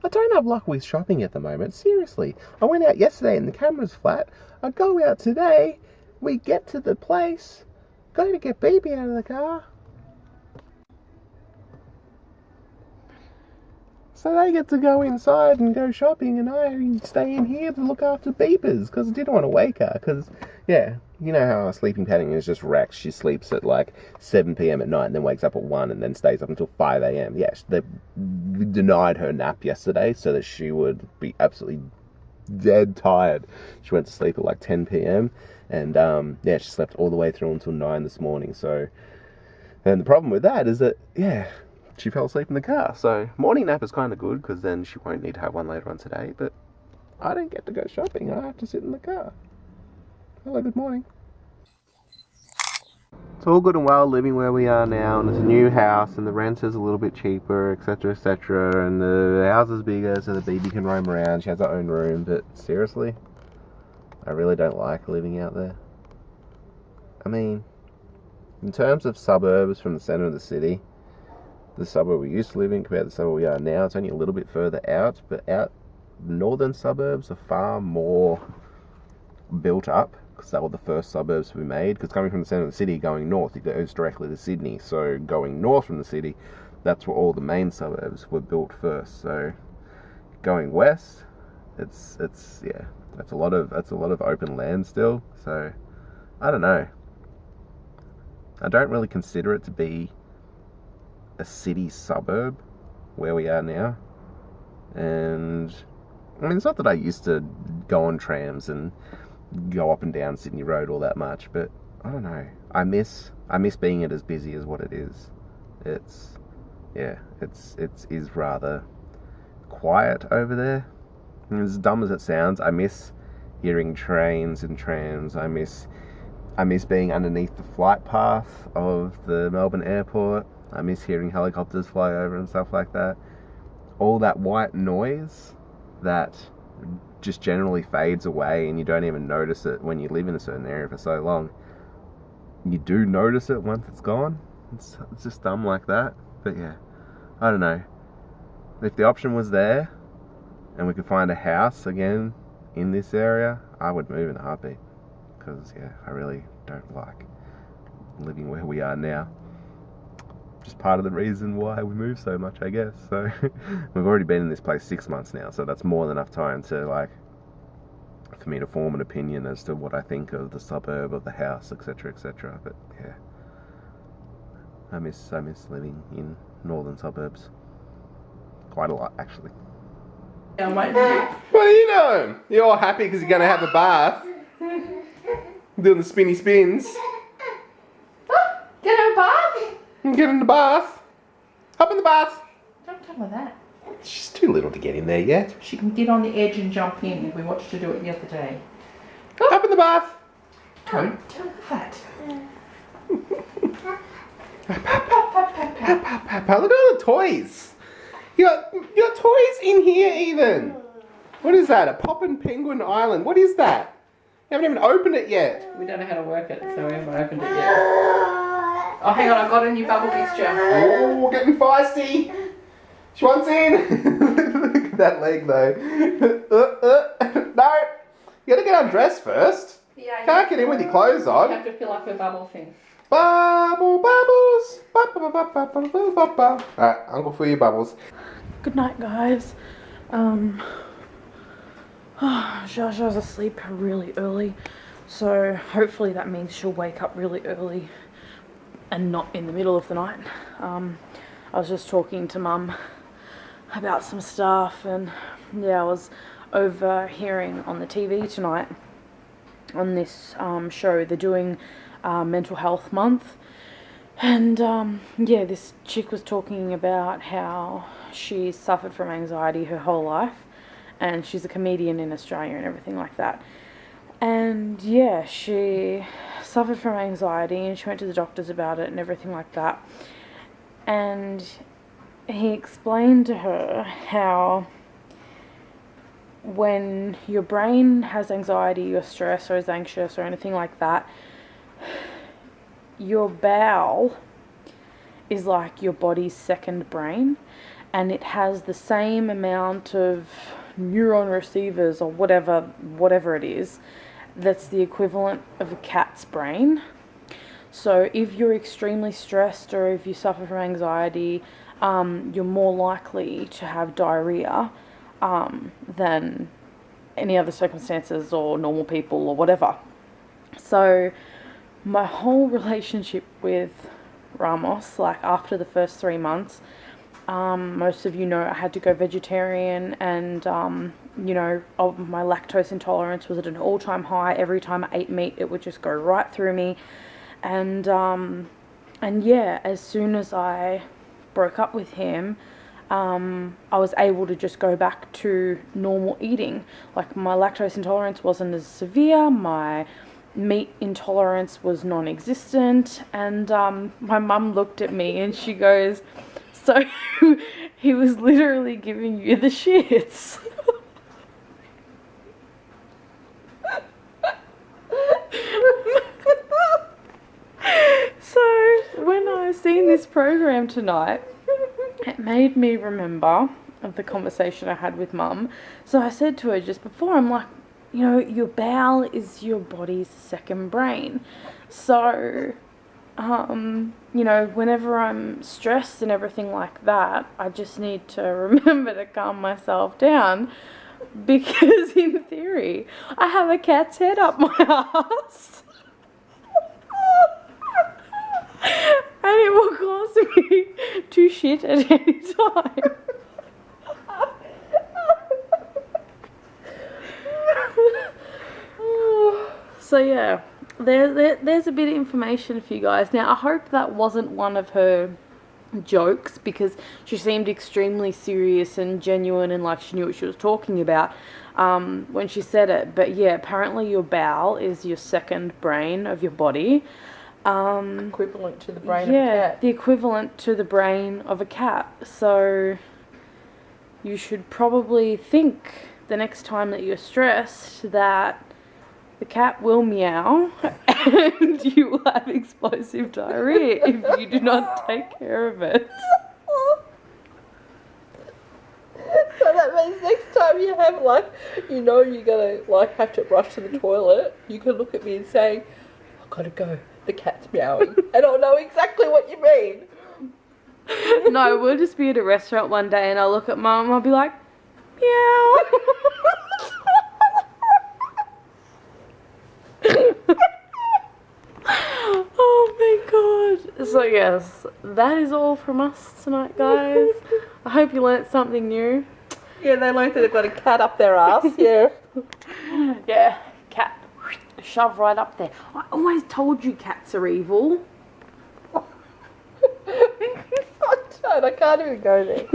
I don't have luck with shopping at the moment, seriously. I went out yesterday and the camera's flat. I go out today, we get to the place, go to get baby out of the car. So they get to go inside and go shopping, and I stay in here to look after Beepers, because I didn't want to wake her, because, yeah, you know how our sleeping pattern is just wrecked. She sleeps at like 7 p.m. at night, and then wakes up at 1, and then stays up until 5 a.m. Yes, they denied her nap yesterday, so that she would be absolutely dead tired. She went to sleep at like 10 p.m, and, yeah, she slept all the way through until 9 this morning, so... And the problem with that is that, yeah... she fell asleep in the car, so morning nap is kind of good, because then she won't need to have one later on today, but I don't get to go shopping, I have to sit in the car. Hello, good morning. It's all good and well living where we are now, and it's a new house, and the rent is a little bit cheaper, etc, and the house is bigger, so the baby can roam around, she has her own room, but seriously, I really don't like living out there. I mean, in terms of suburbs from the centre of the city, the suburb we used to live in compared to the suburb we are now, it's only a little bit further out, but out northern suburbs are far more built up, because they were the first suburbs to be made, because coming from the centre of the city going north, it goes directly to Sydney, so going north from the city, that's where all the main suburbs were built first. So going west, it's yeah, that's a lot of open land still, so I don't know. I don't really consider it to be a city suburb where we are now, and I mean, it's not that I used to go on trams and go up and down Sydney Road all that much, but I don't know, I miss being it as busy as what it is. It's rather quiet over there, and as dumb as it sounds, I miss hearing trains and trams. I miss being underneath the flight path of the Melbourne airport. I miss hearing helicopters fly over and stuff like that. All that white noise that just generally fades away, and you don't even notice it when you live in a certain area for so long. You do notice it once it's gone. It's just dumb like that. But yeah, I don't know. If the option was there, and we could find a house again in this area, I would move in a heartbeat. Because, yeah, I really don't like living where we are now. Just part of the reason why we move so much, I guess. So we've already been in this place 6 months now, so that's more than enough time to, like, for me to form an opinion as to what I think of the suburb, of the house, etc, etc. But yeah, I miss living in northern suburbs quite a lot, actually. Yeah, I'm waiting for you. What are you doing? You're all happy because you're going to have a bath. Doing the spinny spins. Get in a bath? Get in the bath. Hop in the bath. Don't tell her that. She's too little to get in there yet. She can get on the edge and jump in. We watched her do it the other day. Hop in the bath. Don't tell her that. Look at all the toys. You got toys in here even. What is that? A Poppin' Penguin Island. What is that? You haven't even opened it yet. We don't know how to work it, so we haven't opened it yet. Oh, hang on, I've got a new bubble mixture. Oh, getting feisty. She wants in. Look at that leg though. No, you gotta get undressed first. Yeah, Can't get in with your clothes on. You have to fill up her bubble thing. Bubble bubbles. Alright, Uncle, fill your bubbles. Good night, guys. Zha's asleep really early, so hopefully that means she'll wake up really early and not in the middle of the night. I was just talking to Mum about some stuff, and yeah, I was overhearing on the TV tonight on this show. They're doing Mental Health Month, and yeah, this chick was talking about how she suffered from anxiety her whole life, and she's a comedian in Australia and everything like that. And yeah, she suffered from anxiety and she went to the doctors about it and everything like that. And he explained to her how when your brain has anxiety or stress or is anxious or anything like that, your bowel is like your body's second brain. and it has the same amount of neuron receivers or whatever it is, that's the equivalent of a cat's brain. So if you're extremely stressed or if you suffer from anxiety, you're more likely to have diarrhea than any other circumstances or normal people or whatever. So my whole relationship with Ramos, like after the first 3 months, most of you know I had to go vegetarian, and my lactose intolerance was at an all-time high. Every time I ate meat, it would just go right through me. And yeah, as soon as I broke up with him, I was able to just go back to normal eating. Like, my lactose intolerance wasn't as severe, my meat intolerance was non-existent, and my mum looked at me and she goes, so he was literally giving you the shits. So when I seen this program tonight, it made me remember of the conversation I had with Mum. So I said to her just before, I'm like, your bowel is your body's second brain. So, whenever I'm stressed and everything like that, I just need to remember to calm myself down, because in theory, I have a cat's head up my ass. And it will cause me to shit at any time. So yeah, there's a bit of information for you guys. Now, I hope that wasn't one of her jokes, because she seemed extremely serious and genuine, and like she knew what she was talking about when she said it. But yeah, apparently your bowel is your second brain of your body. Equivalent to the brain of a cat. The equivalent to the brain of a cat. So you should probably think the next time that you're stressed that the cat will meow and you will have explosive diarrhea if you do not take care of it. So that means next time you have you're gonna have to rush to the toilet, you can look at me and say, I've got to go, the cat's meowing, and I'll know exactly what you mean. No, we'll just be at a restaurant one day and I'll look at Mum and I'll be like, meow. Oh my god. So yes, that is all from us tonight, guys. I hope you learnt something new. Yeah, they learned that they've got a cat up their ass. Yeah. Yeah, cat. Shove right up there. I always told you cats are evil. I can't even go there.